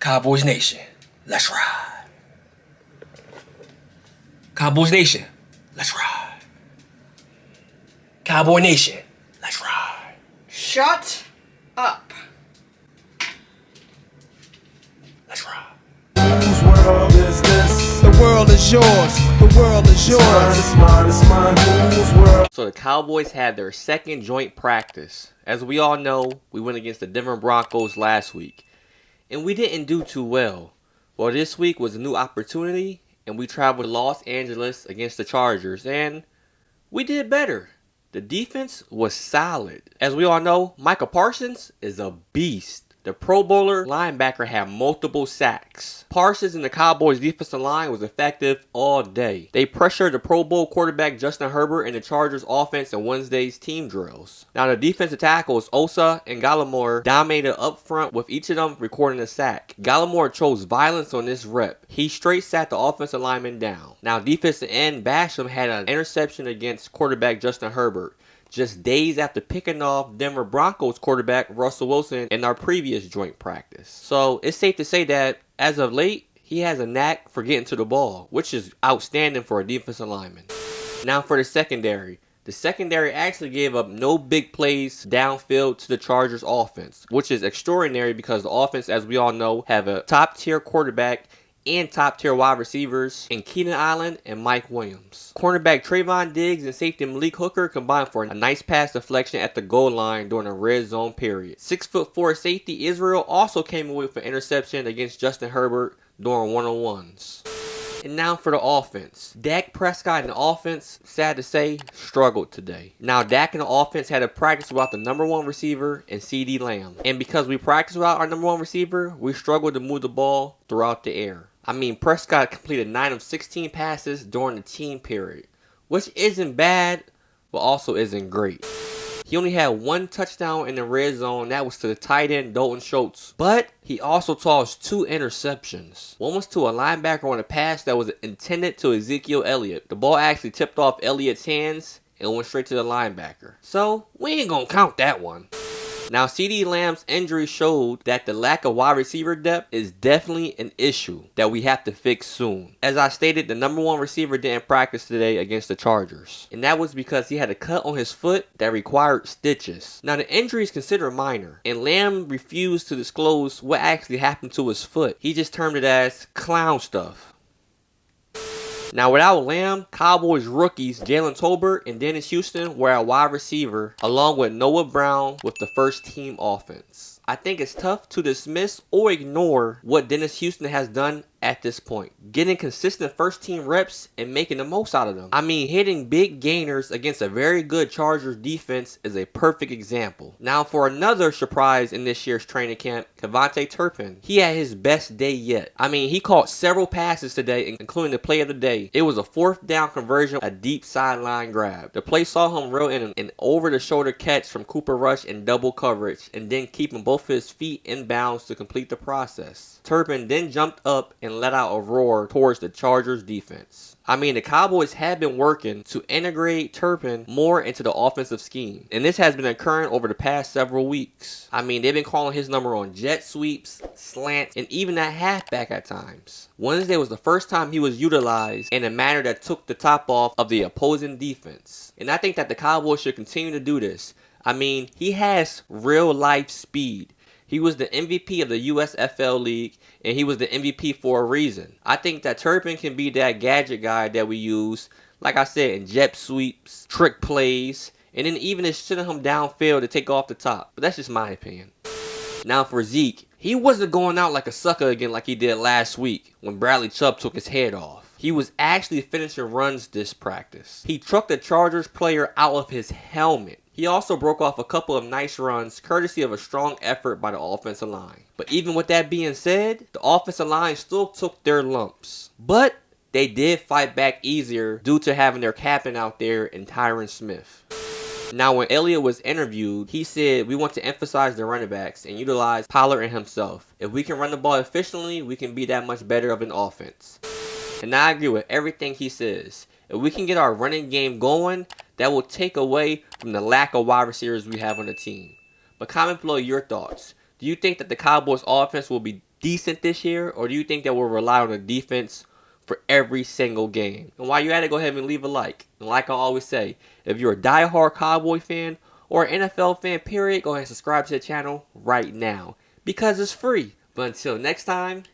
Cowboys Nation, let's ride. Cowboys Nation, let's ride. Cowboy Nation, let's ride. Shut up. Let's ride. Whose world is this? The world is yours. The world is yours. It's mine. Whose world? So the Cowboys had their second joint practice. As we all know, we went against the Denver Broncos last week, and we didn't do too well. Well, this week was a new opportunity, and we traveled to Los Angeles against the Chargers, and we did better. The defense was solid. As we all know, Micah Parsons is a beast. The Pro Bowler linebacker had multiple sacks. Parsons and the Cowboys defensive line was effective all day. They pressured the Pro Bowl quarterback Justin Herbert and the Chargers offense in Wednesday's team drills. Now the defensive tackles Osa and Gallimore dominated up front, with each of them recording a sack. Gallimore chose violence on this rep. He straight sat the offensive lineman down. Now defensive end Basham had an interception against quarterback Justin Herbert, just days after picking off Denver Broncos quarterback Russell Wilson in our previous joint practice. So it's safe to say that as of late, he has a knack for getting to the ball, which is outstanding for a defensive lineman. Now for the secondary. The secondary actually gave up no big plays downfield to the Chargers offense, which is extraordinary because the offense, as we all know, have a top tier quarterback and top-tier wide receivers in Keenan Allen and Mike Williams. Cornerback Trayvon Diggs and safety Malik Hooker combined for a nice pass deflection at the goal line during a red zone period. 6'4" safety Israel also came away with an interception against Justin Herbert during one-on-ones. And now for the offense. Dak Prescott and the offense, sad to say, struggled today. Now Dak and the offense had to practice without the number one receiver and CeeDee Lamb. And because we practiced without our number one receiver, we struggled to move the ball throughout the air. I mean, Prescott completed 9 of 16 passes during the team period, which isn't bad, but also isn't great. He only had one touchdown in the red zone. That was to the tight end, Dalton Schultz. But he also tossed 2 interceptions. One was to a linebacker on a pass that was intended to Ezekiel Elliott. The ball actually tipped off Elliott's hands and went straight to the linebacker. So, we ain't gonna count that one. Now, CeeDee Lamb's injury showed that the lack of wide receiver depth is definitely an issue that we have to fix soon. As I stated, the number one receiver didn't practice today against the Chargers, and that was because he had a cut on his foot that required stitches. Now, the injury is considered minor, and Lamb refused to disclose what actually happened to his foot. He just termed it as clown stuff. Now, without Lamb, Cowboys rookies Jalen Tolbert and Dennis Houston were at wide receiver, along with Noah Brown with the first team offense. I think it's tough to dismiss or ignore what Dennis Houston has done at this point, getting consistent first team reps and making the most out of them. I mean, hitting big gainers against a very good Chargers defense is a perfect example. Now for another surprise in this year's training camp, Kevontae Turpin. He had his best day yet. I mean, he caught several passes today, including the play of the day. It was a 4th down conversion, a deep sideline grab. The play saw him reel in an over-the-shoulder catch from Cooper Rush in double coverage, and then keeping both his feet in bounds to complete the process. Turpin then jumped up and let out a roar towards the Chargers defense. I mean, the Cowboys have been working to integrate Turpin more into the offensive scheme, and this has been occurring over the past several weeks. I mean, they've been calling his number on jet sweeps, slants, and even at halfback at times. Wednesday was the first time he was utilized in a manner that took the top off of the opposing defense, and I think that the Cowboys should continue to do this. I mean, he has real life speed. He was the MVP of the USFL League, and he was the MVP for a reason. I think that Turpin can be that gadget guy that we use, like I said, in jet sweeps, trick plays, and then even just sending him downfield to take off the top. But that's just my opinion. Now for Zeke, he wasn't going out like a sucker again like he did last week when Bradley Chubb took his head off. He was actually finishing runs this practice. He trucked the Chargers player out of his helmet. He also broke off a couple of nice runs, courtesy of a strong effort by the offensive line. But even with that being said, the offensive line still took their lumps. But they did fight back easier due to having their captain out there in Tyron Smith. Now, when Elliott was interviewed, he said, "We want to emphasize the running backs and utilize Pollard and himself. If we can run the ball efficiently, we can be that much better of an offense." And I agree with everything he says. If we can get our running game going, that will take away from the lack of wide receivers we have on the team. But comment below your thoughts. Do you think that the Cowboys offense will be decent this year, or do you think that we'll rely on the defense for every single game? And while you're at it, go ahead and leave a like. And like I always say, if you're a diehard Cowboy fan or an NFL fan, period, go ahead and subscribe to the channel right now because it's free. But until next time,